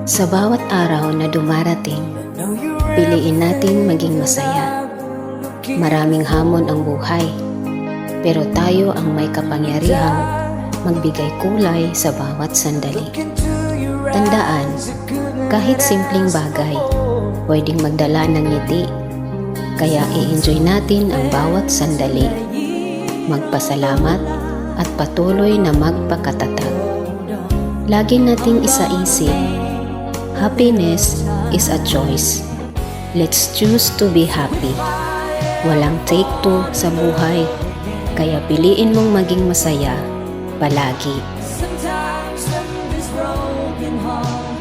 Sa bawat araw na dumarating, piliin natin maging masaya. Maraming hamon ang buhay, pero tayo ang may kapangyarihang magbigay kulay sa bawat sandali. Tandaan, kahit simpleng bagay, pwedeng magdala ng ngiti. Kaya i-enjoy natin ang bawat sandali. Magpasalamat at patuloy na magpakatatag. Lagi nating isaisip, happiness is a choice. Let's choose to be happy. Walang take two sa buhay, kaya piliin mong maging masaya palagi. Sometimes from this broken heart